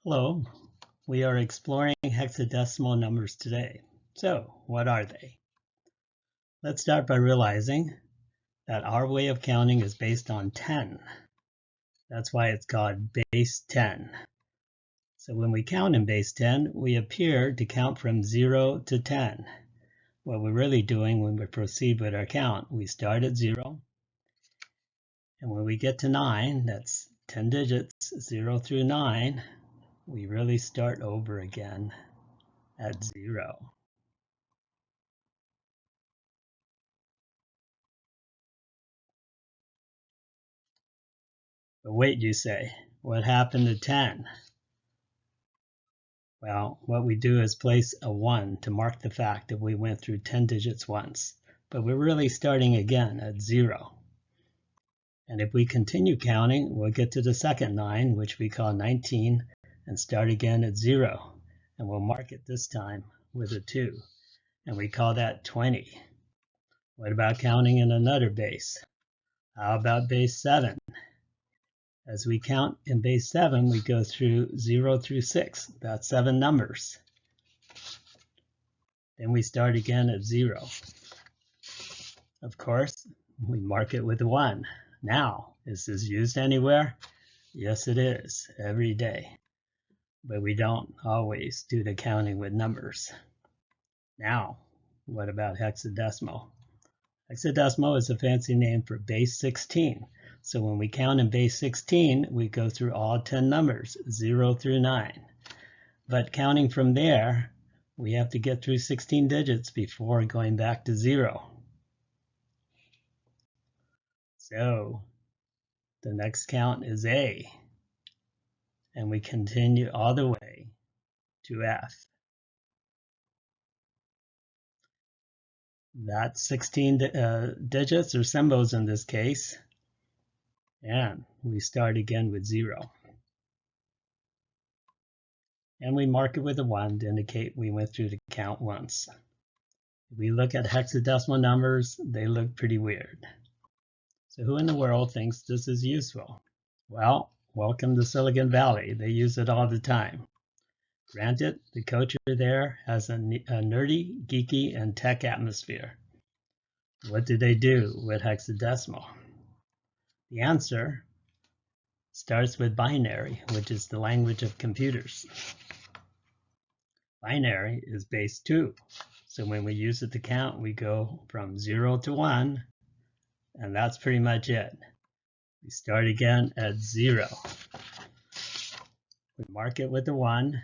Hello, we are exploring hexadecimal numbers today. So, what are they? Let's start by realizing that our way of counting is based on 10. That's why it's called base 10. So when we count in base 10, we appear to count from 0 to 10. What we're really doing when we proceed with our count, we start at 0, and when we get to 9, that's 10 digits, 0 through 9, we really start over again at 0. But wait, you say, what happened to 10? Well, what we do is place a 1 to mark the fact that we went through 10 digits once, but we're really starting again at 0. And if we continue counting, we'll get to the second 9, which we call 19, and start again at 0. And we'll mark it this time with a 2, and we call that 20. What about counting in another base? How about base 7? As we count in base 7, we go through 0 through 6. That's 7 numbers. Then we start again at 0. Of course, we mark it with 1. Now, is this used anywhere? Yes, it is, every day. But we don't always do the counting with numbers. Now, what about hexadecimal? Hexadecimal is a fancy name for base 16. So when we count in base 16, we go through all 10 numbers, 0 through 9. But counting from there, we have to get through 16 digits before going back to 0. So the next count is A. And we continue all the way to F. That's 16 digits or symbols in this case. And we start again with 0. And we mark it with a 1 to indicate we went through the count once. If we look at hexadecimal numbers, they look pretty weird. So who in the world thinks this is useful? Well, welcome to Silicon Valley. They use it all the time. Granted, the culture there has a nerdy, geeky, and tech atmosphere. What do they do with hexadecimal? The answer starts with binary, which is the language of computers. Binary is base 2. So when we use it to count, we go from 0 to 1, and that's pretty much it. We start again at 0. We mark it with a 1,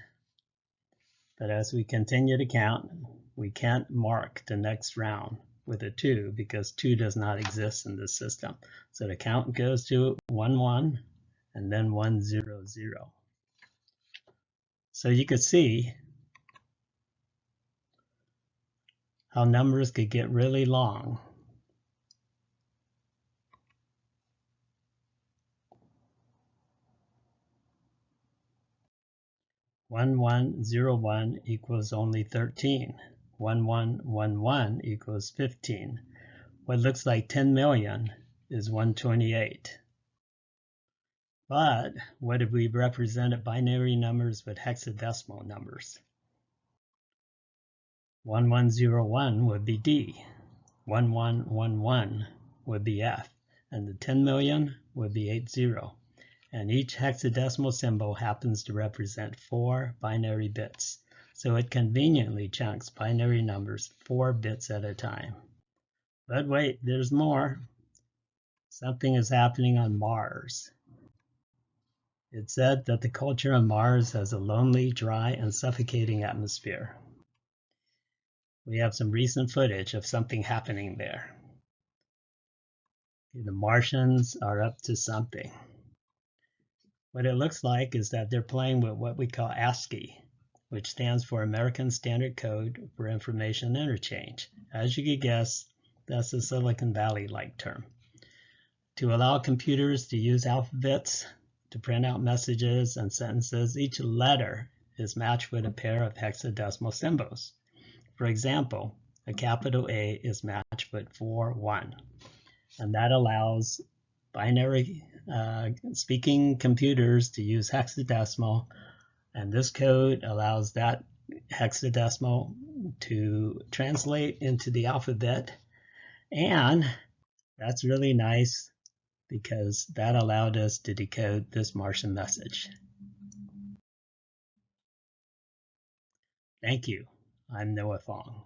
but as we continue to count, we can't mark the next round with a 2 because 2 does not exist in this system. So the count goes to 1, 1, and then 1, 0, 0. So you could see how numbers could get really long. One, 1, 0, 1 equals only 13. 1, 1, 1, 1 equals 15. What looks like 10 million is 128. But what if we represented binary numbers with hexadecimal numbers? 1101 would be D, 1111 would be F, and the 10 million would be 80. And each hexadecimal symbol happens to represent 4 binary bits. So it conveniently chunks binary numbers 4 bits at a time. But wait, there's more. Something is happening on Mars. It's said that the culture on Mars has a lonely, dry, and suffocating atmosphere. We have some recent footage of something happening there. The Martians are up to something. What it looks like is that they're playing with what we call ASCII, which stands for American Standard Code for Information Interchange. As you could guess, that's a Silicon Valley-like term. To allow computers to use alphabets to print out messages and sentences, each letter is matched with a pair of hexadecimal symbols. For example, a capital A is matched with 4, 1, and that allows binary speaking computers to use hexadecimal And this code allows that hexadecimal to translate into the alphabet. And that's really nice because that allowed us to decode this Martian message. Thank you. I'm Noah Fong.